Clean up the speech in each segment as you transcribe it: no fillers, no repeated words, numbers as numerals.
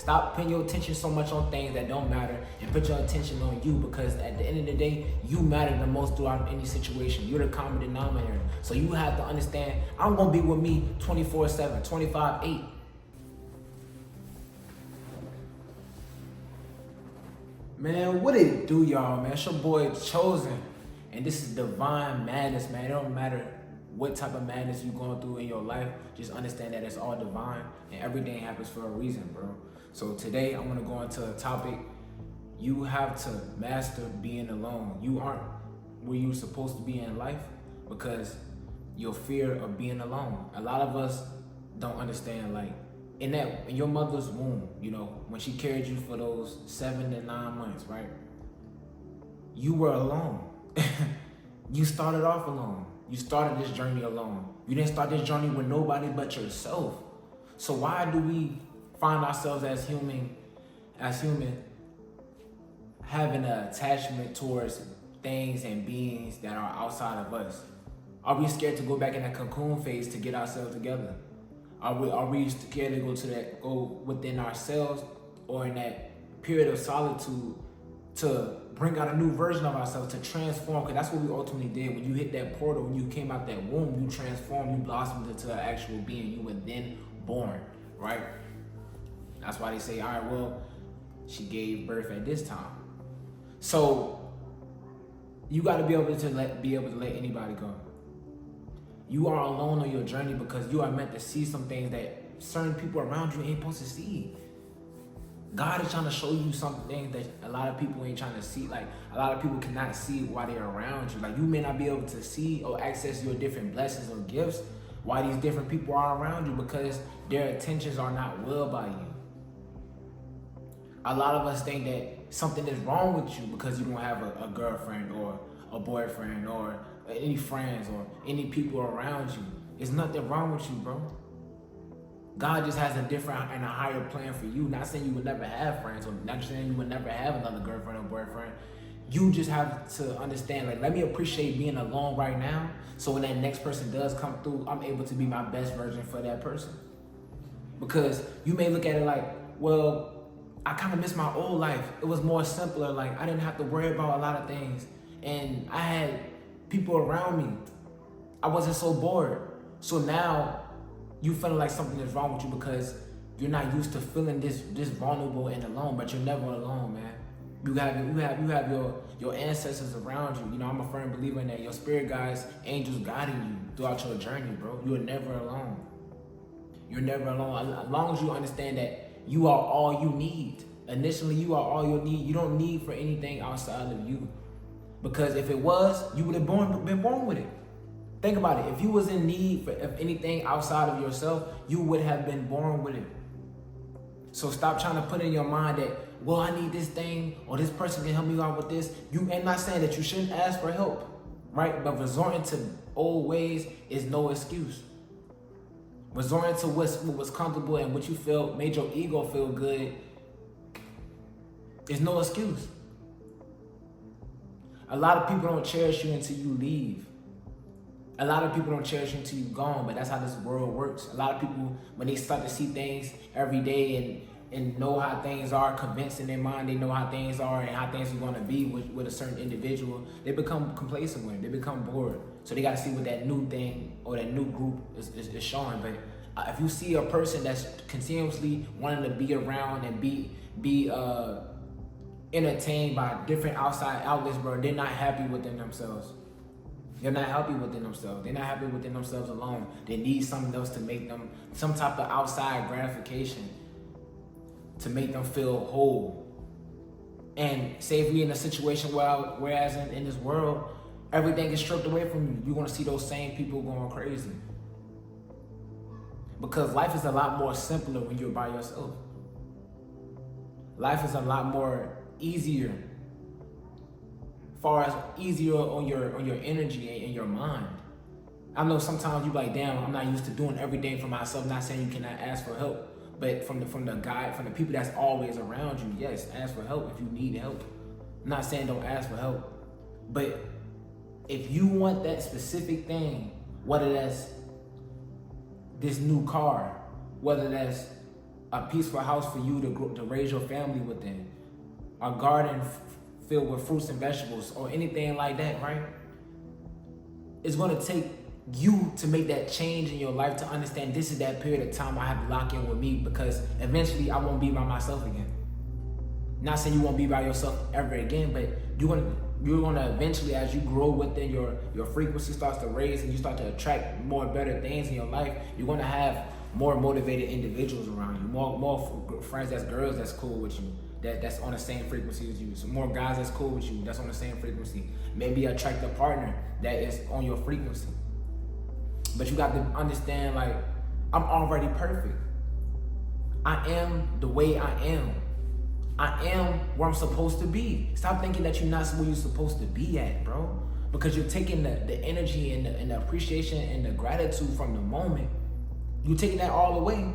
Stop putting your attention so much on things that don't matter and put your attention on you, because at the end of the day, you matter the most throughout any situation. You're the common denominator. So you have to understand, I'm going to be with me 24/7, 25/8. Man, what it do, y'all, man? It's your boy Chosen. And this is divine madness, man. It don't matter what type of madness you're going through in your life. Just understand that it's all divine and everything happens for a reason, bro. So today I'm gonna go into a topic. You have to master being alone. You aren't where you're supposed to be in life because your fear of being alone. A lot of us don't understand, like, in your mother's womb, you know, when she carried you for those 7 to 9 months, right? You were alone. You started off alone. You started this journey alone. You didn't start this journey with nobody but yourself. So why do we find ourselves as human having an attachment towards things and beings that are outside of us? Are we scared to go back in that cocoon phase to get ourselves together? Are we scared to go within ourselves, or in that period of solitude to bring out a new version of ourselves, to transform? Because that's what we ultimately did. When you hit that portal, when you came out that womb, you transformed, you blossomed into an actual being. You were then born, right? That's why they say, all right, well, she gave birth at this time. So you got to be able to let anybody go. You are alone on your journey because you are meant to see some things that certain people around you ain't supposed to see. God is trying to show you something that a lot of people ain't trying to see. Like, a lot of people cannot see while they're around you. Like, you may not be able to see or access your different blessings or gifts while these different people are around you because their intentions are not well by you. A lot of us think that something is wrong with you because you don't have a girlfriend or a boyfriend or any friends or any people around you. There's nothing wrong with you, bro. God just has a different and a higher plan for you. Not saying you would never have friends, or not saying you would never have another girlfriend or boyfriend. You just have to understand, like, let me appreciate being alone right now, so when that next person does come through, I'm able to be my best version for that person. Because you may look at it like, well, I kind of miss my old life. It was more simpler. Like, I didn't have to worry about a lot of things. And I had people around me. I wasn't so bored. So now you feeling like something is wrong with you because you're not used to feeling this vulnerable and alone, but you're never alone, man. You have your ancestors around you. You know, I'm a firm believer in that. Your spirit guides, angels guiding you throughout your journey, bro. You are never alone. You're never alone. As long as you understand that you are all you need. Initially, you are all you need. You don't need for anything outside of you. Because if it was, you would have been born with it. Think about it. If you was in need of anything outside of yourself, you would have been born with it. So stop trying to put in your mind that, well, I need this thing, or this person can help me out with this. I'm not saying that you shouldn't ask for help, right? But resorting to old ways is no excuse. Resorting to what was comfortable and what you felt made your ego feel good is no excuse. A lot of people don't cherish you until you leave. A lot of people don't cherish you until you're gone, but that's how this world works. A lot of people, when they start to see things every day and know how things are, convinced in their mind, they know how things are and how things are going to be with a certain individual, they become complacent with it. They become bored. So they got to see what that new thing or that new group is showing. But if you see a person that's continuously wanting to be around and be entertained by different outside outlets, bro, they're not happy within themselves. They're not happy within themselves. They're not happy within themselves alone. They need something else to make them, some type of outside gratification to make them feel whole. And say if we're in a situation whereas in this world, everything is stripped away from you, you're going to see those same people going crazy. Because life is a lot more simpler when you're by yourself. Life is a lot more easier, far as easier on your energy and your mind. I know sometimes you're like, damn, I'm not used to doing everything for myself. Not saying you cannot ask for help, but from the people that's always around you, yes, ask for help if you need help. I'm not saying don't ask for help, but if you want that specific thing, whether that's this new car, whether that's a peaceful house for you to raise your family within, a garden filled with fruits and vegetables, or anything like that, right? It's gonna take you to make that change in your life to understand this is that period of time I have to lock in with me, because eventually I won't be by myself again. Not saying you won't be by yourself ever again, but you're gonna eventually, as you grow within your frequency starts to raise and you start to attract more better things in your life, you're gonna have more motivated individuals around you, more friends that's girls that's cool with you, that's on the same frequency as you. So more guys that's cool with you, that's on the same frequency. Maybe attract a partner that is on your frequency. But you got to understand, like, I'm already perfect. I am the way I am. I am where I'm supposed to be. Stop thinking that you're not where you're supposed to be at, bro. Because you're taking the energy and the appreciation and the gratitude from the moment. You're taking that all away.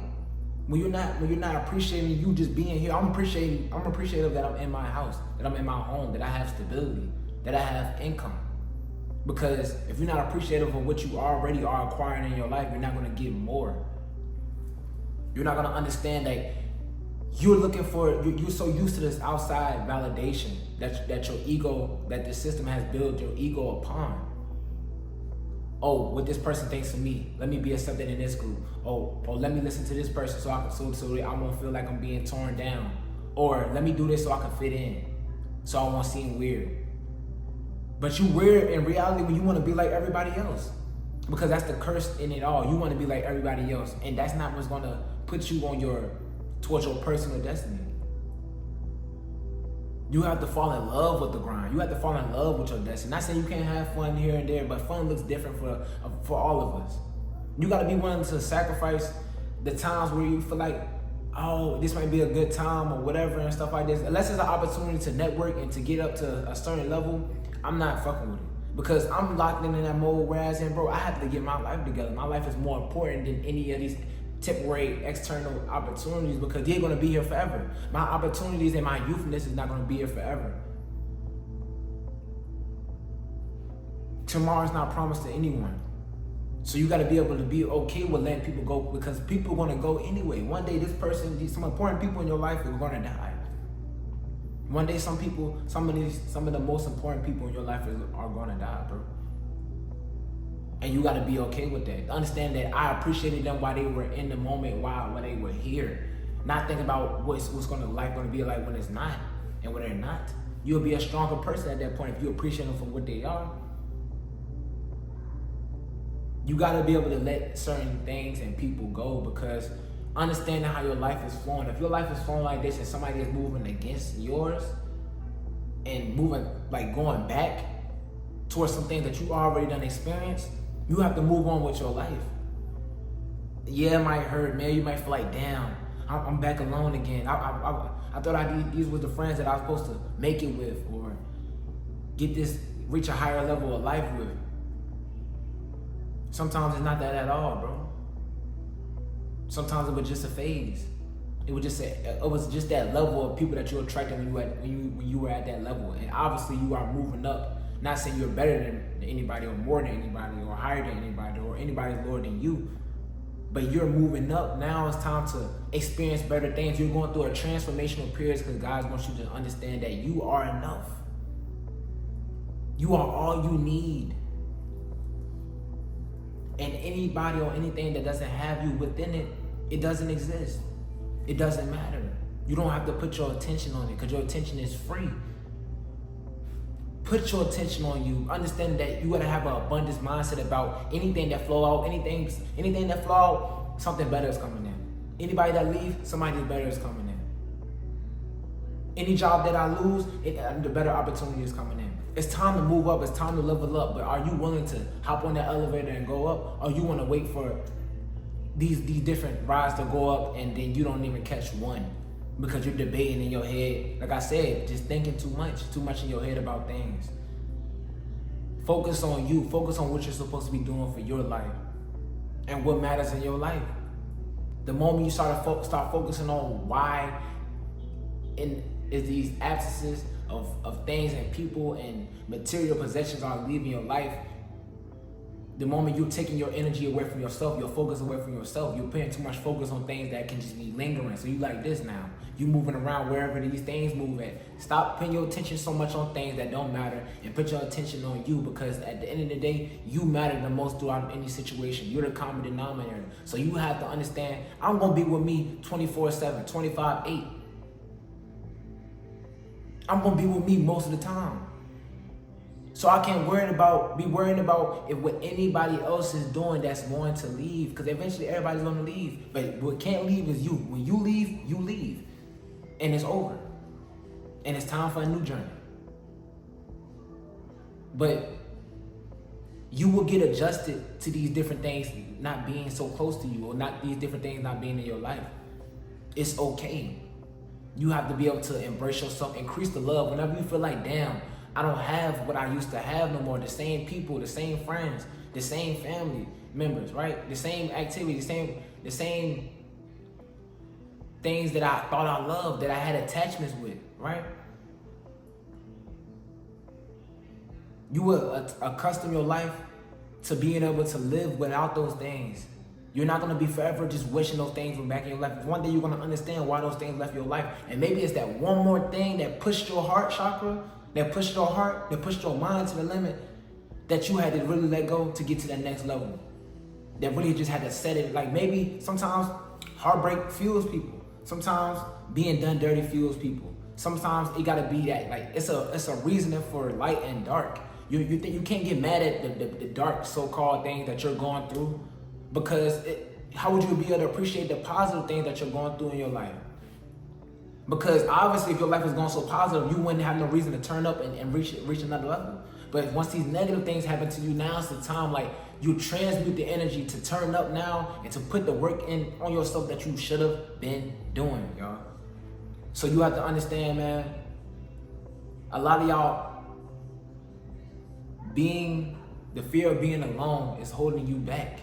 When you're not appreciating you just being here. I'm appreciative that I'm in my house, that I'm in my home, that I have stability, that I have income. Because if you're not appreciative of what you already are acquiring in your life, you're not gonna get more. You're not gonna understand that you're so used to this outside validation that your ego, that the system has built your ego upon. Oh, what this person thinks of me, let me be accepted in this group. Oh, let me listen to this person so I won't feel like I'm being torn down. Or let me do this so I can fit in, so I won't seem weird. But you weird in reality when you want to be like everybody else, because that's the curse in it all. You want to be like everybody else, and that's not what's gonna put you towards your personal destiny. You have to fall in love with the grind. You have to fall in love with your destiny. Not saying you can't have fun here and there, but fun looks different for all of us. You got to be willing to sacrifice the times where you feel like, oh, this might be a good time or whatever and stuff like this. Unless it's an opportunity to network and to get up to a certain level, I'm not fucking with it. Because I'm locked in that mode, whereas, bro, I have to get my life together. My life is more important than any of these temporary external opportunities, because they're going to be here forever. My opportunities in my youthness is not going to be here forever. Tomorrow's not promised to anyone. So you got to be able to be okay with letting people go, because people are going to go anyway. One day some important people in your life are going to die. One day some of the most important people in your life are going to die, bro. And you got to be okay with that. Understand that I appreciated them while they were in the moment, while they were here. Not think about what's going to be like when it's not, and when they're not. You'll be a stronger person at that point if you appreciate them for what they are. You got to be able to let certain things and people go, because understanding how your life is flowing. If your life is flowing like this and somebody is moving against yours and going back towards some things that you already done experienced, you have to move on with your life. Yeah, it might hurt, man. You might feel like, damn, I'm back alone again. I thought these were the friends that I was supposed to make it with, or reach a higher level of life with. Sometimes it's not that at all, bro. Sometimes it was just a phase. It was just that level of people that you attracted when you were at that level. And obviously you are moving up. Not saying you're better than anybody or more than anybody or higher than anybody or anybody's lower than you. But you're moving up. Now it's time to experience better things. You're going through a transformational period because God wants you to understand that you are enough. You are all you need. And anybody or anything that doesn't have you within it, it doesn't exist. It doesn't matter. You don't have to put your attention on it, because your attention is free. Put your attention on you. Understand that you gotta have an abundance mindset about anything that flow out, anything that flow out, something better is coming in. Anybody that leaves, somebody better is coming in. Any job that I lose, the better opportunity is coming in. It's time to move up. It's time to level up. But are you willing to hop on that elevator and go up? Or you want to wait for these different rides to go up and then you don't even catch one because you're debating in your head? Like I said, just thinking too much in your head about things. Focus on you. Focus on what you're supposed to be doing for your life and what matters in your life. The moment you start focusing on why is these absences of things and people and material possessions are leaving your life, The moment you're taking your energy away from yourself, your focus away from yourself, you're putting too much focus on things that can just be lingering. So you like this now. You moving around wherever these things move at. Stop putting your attention so much on things that don't matter and put your attention on you, because at the end of the day, you matter the most throughout any situation. You're the common denominator. So you have to understand, I'm going to be with me 24/7, 25/8. I'm going to be with me most of the time. So I can't be worrying about if what anybody else is doing that's going to leave, because eventually everybody's going to leave. But what can't leave is you. When you leave, you leave. And it's over. And it's time for a new journey. But you will get adjusted to these different things not being so close to you, or not these different things not being in your life. It's okay. You have to be able to embrace yourself, increase the love. Whenever you feel like, damn, I don't have what I used to have no more. The same people, the same friends, the same family members, right? The same activities, the same things that I thought I loved, that I had attachments with, right? You will accustom your life to being able to live without those things. You're not going to be forever just wishing those things were back in your life. One day you're going to understand why those things left your life. And maybe it's that one more thing that pushed your heart chakra, that pushed your heart, that pushed your mind to the limit, that you had to really let go to get to that next level. That really just had to set it. Like maybe sometimes heartbreak fuels people. Sometimes being done dirty fuels people. Sometimes it gotta be that, like, it's a reasoning for light and dark. You think you can't get mad at the dark so-called things that you're going through, because how would you be able to appreciate the positive things that you're going through in your life? Because obviously if your life is going so positive, you wouldn't have no reason to turn up and reach another level. But once these negative things happen to you, now it's the time, like, you transmute the energy to turn up now and to put the work in on yourself that you should have been doing, y'all. So you have to understand, man, a lot of y'all, the fear of being alone is holding you back.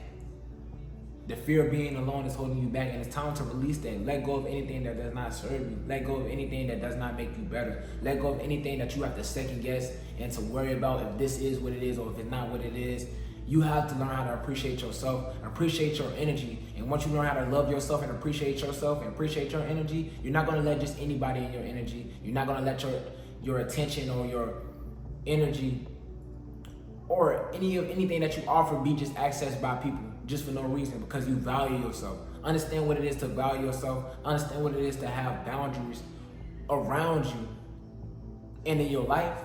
The fear of being alone is holding you back, and it's time to release that. Let go of anything that does not serve you. Let go of anything that does not make you better. Let go of anything that you have to second guess and to worry about if this is what it is or if it's not what it is. You have to learn how to appreciate yourself, appreciate your energy. And once you learn how to love yourself and appreciate yourself and appreciate your energy, you're not going to let just anybody in your energy. You're not going to let your attention or your energy or anything that you offer be just accessed by people just for no reason, because you value yourself. Understand what it is to value yourself. Understand what it is to have boundaries around you and in your life.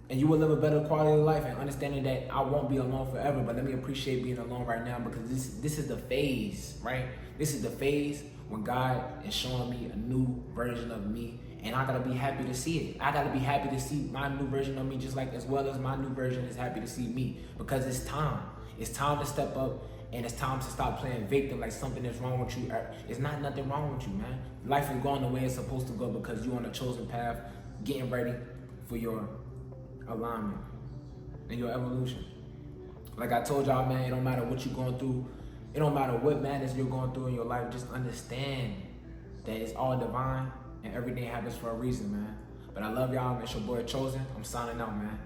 And you will live a better quality of life, and understanding that I won't be alone forever, but let me appreciate being alone right now, because this is the phase, right? This is the phase when God is showing me a new version of me, and I gotta be happy to see it. I gotta be happy to see my new version of me, just like as well as my new version is happy to see me, because it's time. It's time to step up, and it's time to stop playing victim like something is wrong with you. It's not nothing wrong with you, man. Life is going the way it's supposed to go because you're on a chosen path, getting ready for your alignment and your evolution. Like I told y'all, man, it don't matter what you're going through. It don't matter what madness you're going through in your life. Just understand that it's all divine and everything happens for a reason, man. But I love y'all, man. It's your boy Chosen. I'm signing out, man.